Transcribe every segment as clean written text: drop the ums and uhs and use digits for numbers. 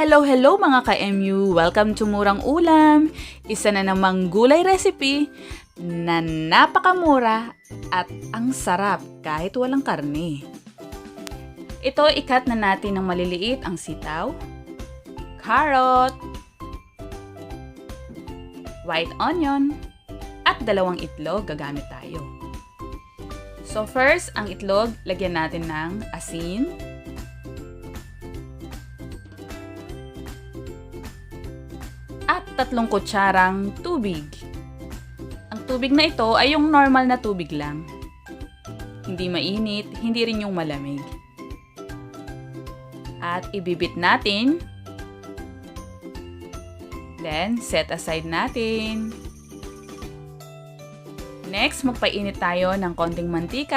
Hello mga ka-MU! Welcome to Murang Ulam! Isa na namang gulay recipe na napakamura at ang sarap kahit walang karne. Ito, ikat na natin ng maliliit ang sitaw, carrot, white onion, at 2 itlog gagamit tayo. So first, ang itlog, lagyan natin ng asin, at 3 kutsarang tubig. Ang tubig na ito ay yung normal na tubig lang. Hindi mainit, hindi rin yung malamig. At ibibit natin. Then, set aside natin. Next, magpainit tayo ng konting mantika.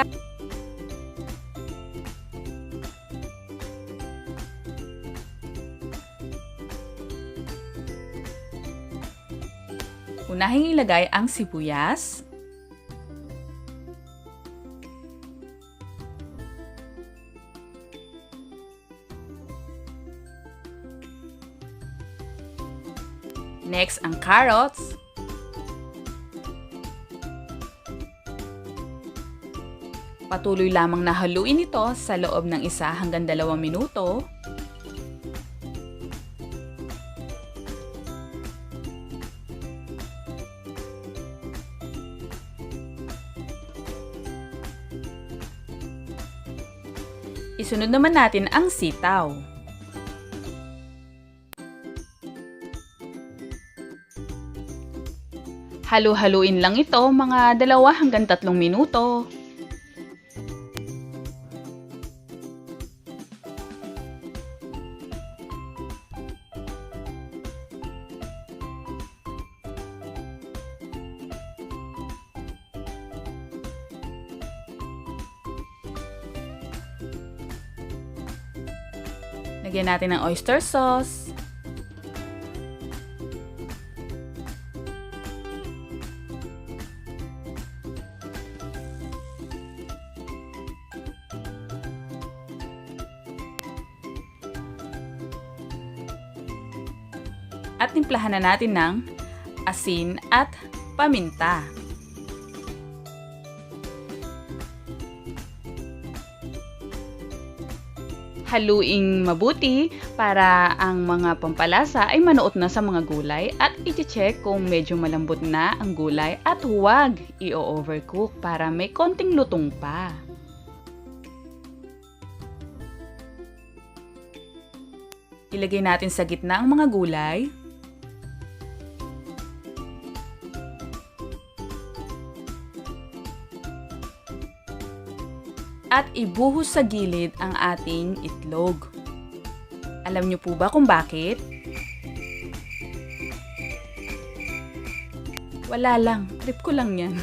Unahing ilagay ang sibuyas, next ang carrots, patuloy lamang na haluin ito sa loob ng 1 hanggang 2 minuto. Isunod naman natin ang sitaw. Halu-haluin lang ito mga 2 hanggang 3 minuto. Lagyan natin ng oyster sauce. At timplahan na natin ng asin at paminta. Haluing mabuti para ang mga pampalasa ay manuot na sa mga gulay at i-check kung medyo malambot na ang gulay at huwag i-overcook para may konting lutong pa. Ilagay natin sa gitna ang mga gulay. At ibuhos sa gilid ang ating itlog. Alam niyo po ba kung bakit? Wala lang, trip ko lang yan.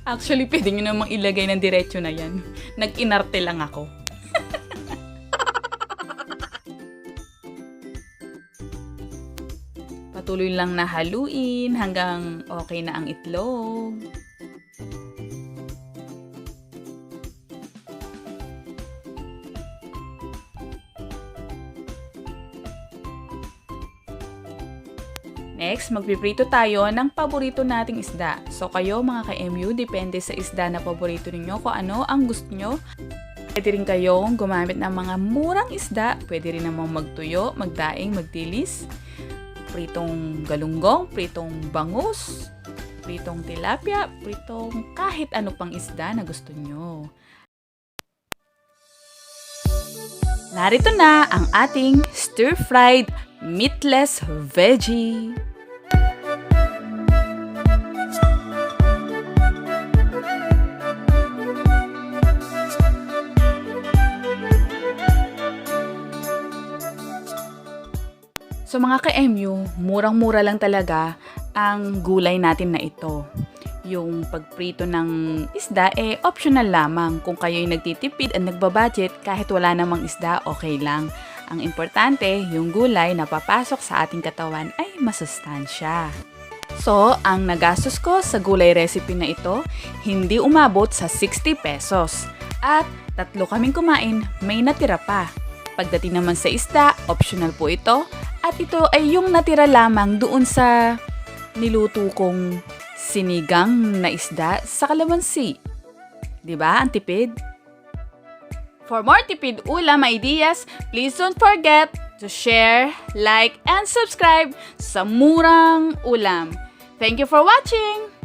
Actually, pwede nyo namang ilagay ng diretso na yan. Nag-inarte lang ako. Patuloy lang na haluin hanggang okay na ang itlog. Next, magpiprito tayo ng paborito nating isda. So kayo mga ka-MU, depende sa isda na paborito ninyo kung ano ang gusto nyo. Pwede rin kayong gumamit ng mga murang isda. Pwede rin namang magtuyo, magdaing, magtilis. Pritong galunggong, pritong bangus, pritong tilapia, pritong kahit ano pang isda na gusto nyo. Narito na ang ating stir-fried meatless veggie. So mga ka-MU, murang-mura lang talaga ang gulay natin na ito. Yung pagprito ng isda, optional lamang. Kung kayo'y nagtitipid at nagbabudget, kahit wala namang isda, okay lang. Ang importante, yung gulay na papasok sa ating katawan ay masustansya. So, ang nagastos ko sa gulay recipe na ito, hindi umabot sa 60 pesos. At Tatlo kaming kumain, may natira pa. Pagdating naman sa isda, optional po ito. At ito ay yung natira lamang doon sa niluto kong sinigang na isda sa kalamansi. Diba? Ang tipid. For more tipid ulam ideas, please don't forget to share, like, and subscribe sa Murang Ulam. Thank you for watching!